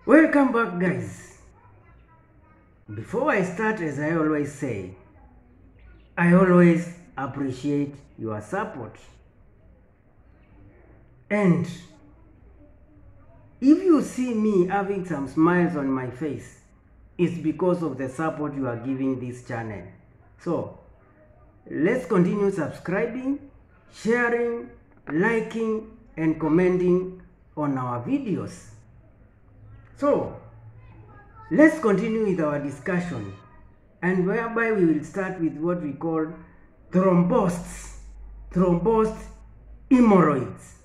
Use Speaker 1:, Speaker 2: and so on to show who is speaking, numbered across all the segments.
Speaker 1: Welcome back, guys. Before I start, as I always say, I always appreciate your support. And if you see me having some smiles on my face, it's because of the support you are giving this channel. So let's continue subscribing, sharing, liking, and commenting on our videos. So let's continue with our discussion, and whereby we will start with what we call thrombosed hemorrhoids.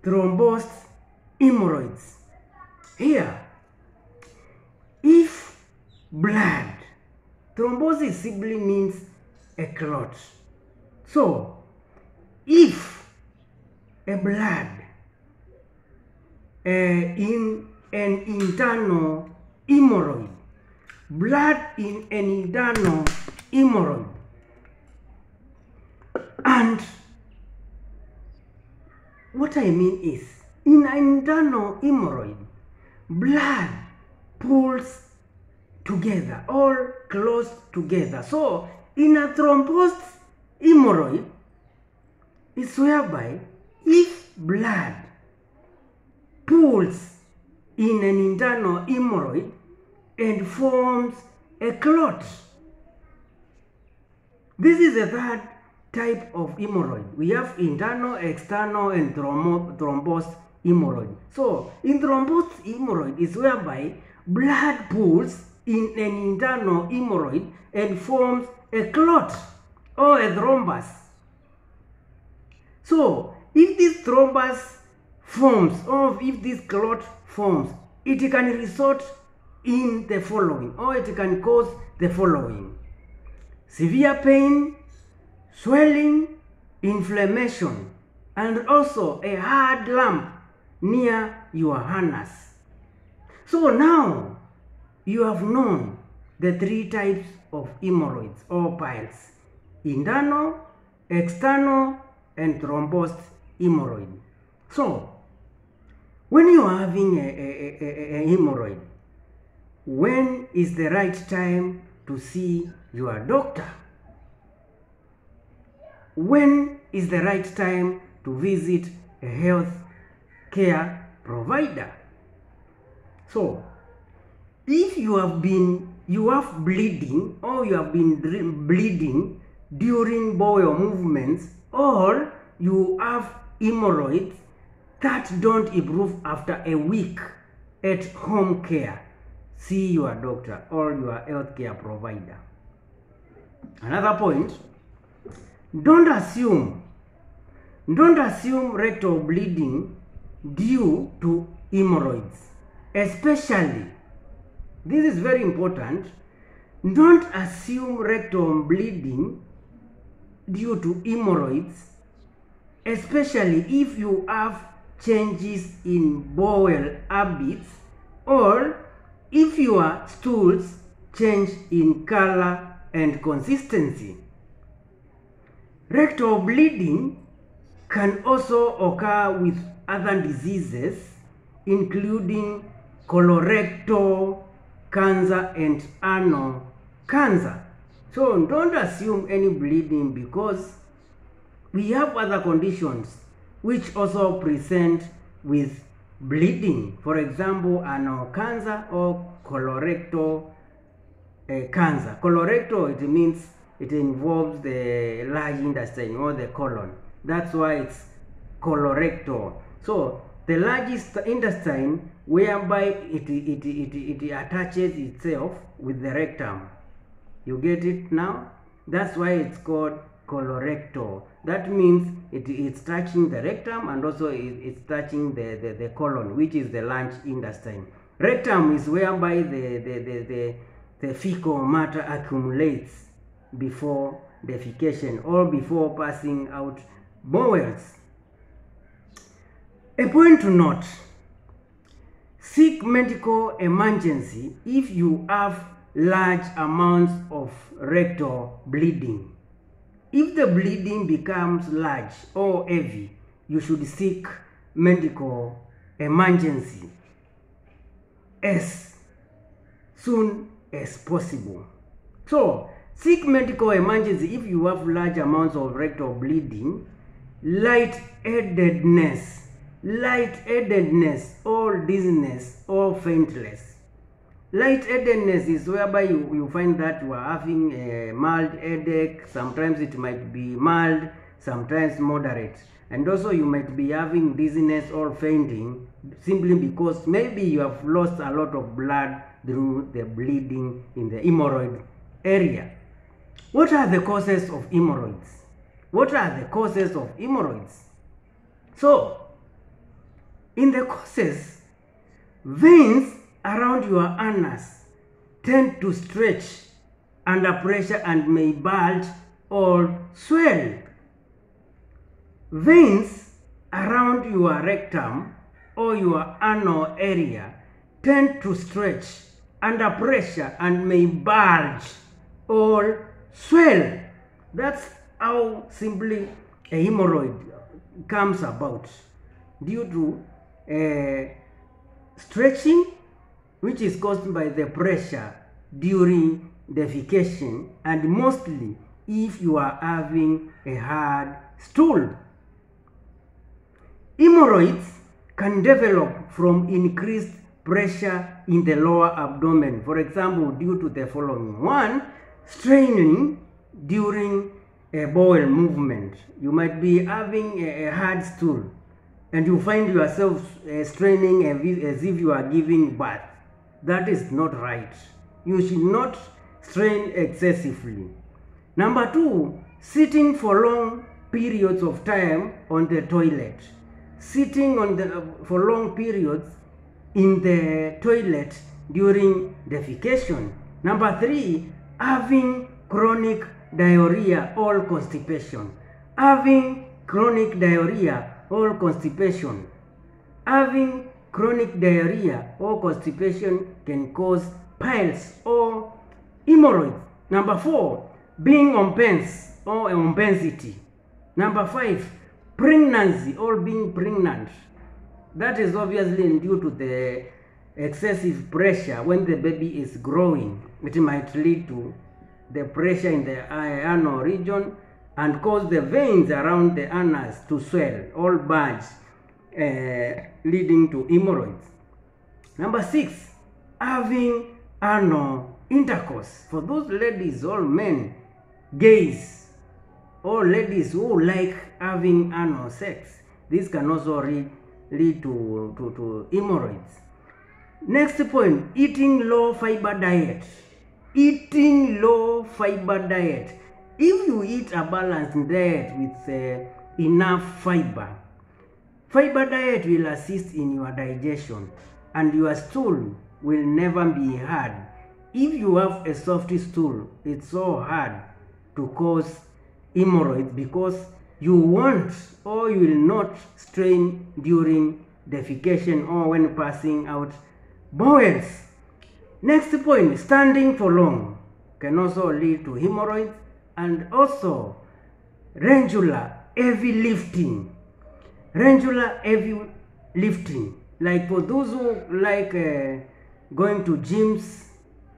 Speaker 1: Thrombosed hemorrhoids. Here, if blood, thrombosis simply means a clot. So if a blood in an internal hemorrhoid, blood in an internal hemorrhoid, and what I mean is, in an internal hemorrhoid, blood pools together, all close together. So in a thrombosed hemorrhoid, it's whereby if blood pools in an internal hemorrhoid and forms a clot. This is the third type of hemorrhoid. We have internal, external, and thrombosed hemorrhoid. So in thrombosed hemorrhoid is whereby blood pools in an internal hemorrhoid and forms a clot or a thrombus. So if this thrombus forms, or if this clot forms, it can result in the following, or it can cause the following: severe pain, swelling, inflammation, and also a hard lump near your harness. So now you have known the three types of hemorrhoids or piles: internal, external, and thrombosed hemorrhoid. So when you are having a hemorrhoid, when is the right time to see your doctor? When is the right time to visit a health care provider? So if you have bleeding, or you have been bleeding during bowel movements, or you have hemorrhoids that don't improve after a week at home care, see your doctor or your healthcare provider. Another point: don't assume rectal bleeding due to hemorrhoids. Especially, this is very important, don't assume rectal bleeding due to hemorrhoids, especially if you have changes in bowel habits, or if your stools change in color and consistency. Rectal bleeding can also occur with other diseases, including colorectal cancer and anal cancer. So don't assume any bleeding, because we have other conditions which also present with bleeding. For example, anal cancer or colorectal cancer. Colorectal, it means it involves the large intestine or the colon. That's why it's colorectal. So the largest intestine, whereby it attaches itself with the rectum. You get it now? That's why it's called colorectal. That means it's touching the rectum, and also it's touching the colon, which is the large intestine. Rectum is whereby the fecal matter accumulates before defecation or before passing out bowels. A point to note: seek medical emergency if you have large amounts of rectal bleeding. If the bleeding becomes large or heavy, you should seek medical emergency. as soon as possible. So, seek medical emergency if you have large amounts of rectal bleeding, lightheadedness, or dizziness, or faintness. Lightheadedness is whereby you find that you are having a mild headache. Sometimes it might be mild, sometimes moderate. And also you might be having dizziness or fainting simply because maybe you have lost a lot of blood through the bleeding in the hemorrhoid area. What are the causes of hemorrhoids? What are the causes of hemorrhoids? So, in the causes, veins around your anus tend to stretch under pressure and may bulge or swell. Veins around your rectum or your anal area tend to stretch under pressure and may bulge or swell. That's how simply a hemorrhoid comes about, due to stretching, which is caused by the pressure during defecation, and mostly if you are having a hard stool. Hemorrhoids can develop from increased pressure in the lower abdomen, for example, due to the following. 1, straining during a bowel movement. You might be having a hard stool and you find yourself straining as if you are giving birth. That is not right. You should not strain excessively. Number 2, sitting for long periods of time on the toilet. Sitting for long periods in the toilet during defecation. Number 3, having chronic diarrhea or constipation. Having chronic diarrhea or constipation. Having chronic diarrhea or constipation can cause piles or hemorrhoids. Number 4, being obese or obesity. Number 5, pregnancy or being pregnant. That is obviously due to the excessive pressure when the baby is growing. It might lead to the pressure in the anal region and cause the veins around the anus to swell or bulge, leading to hemorrhoids. Number 6, having anal intercourse. For those ladies or men, gays, or ladies who like having anal sex, this can also lead to hemorrhoids. Next point, eating low fiber diet. Eating low fiber diet. If you eat a balanced diet with enough fiber, fiber diet will assist in your digestion and your stool will never be hard. If you have a soft stool, it's so hard to cause hemorrhoids because you won't or you will not strain during defecation or when passing out bowels. Next point, standing for long can also lead to hemorrhoids, and also regular heavy lifting. Regular heavy lifting, like for those who like going to gyms,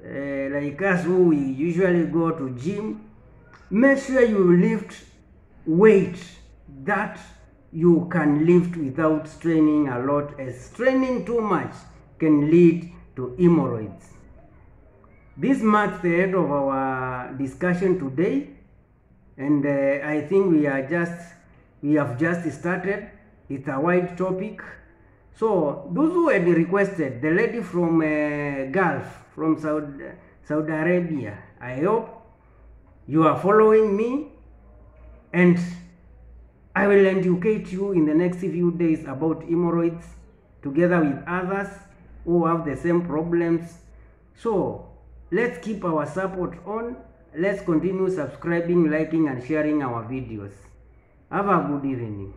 Speaker 1: like us who we usually go to gym, make sure you lift weight that you can lift without straining a lot, as straining too much can lead to hemorrhoids. This marks the end of our discussion today, and I think we have just started. It's a wide topic. So those who had requested, the lady from Gulf, from Saudi Arabia, I hope you are following me, and I will educate you in the next few days about hemorrhoids together with others who have the same problems. So let's keep our support on. Let's continue subscribing, liking, and sharing our videos. Have a good evening.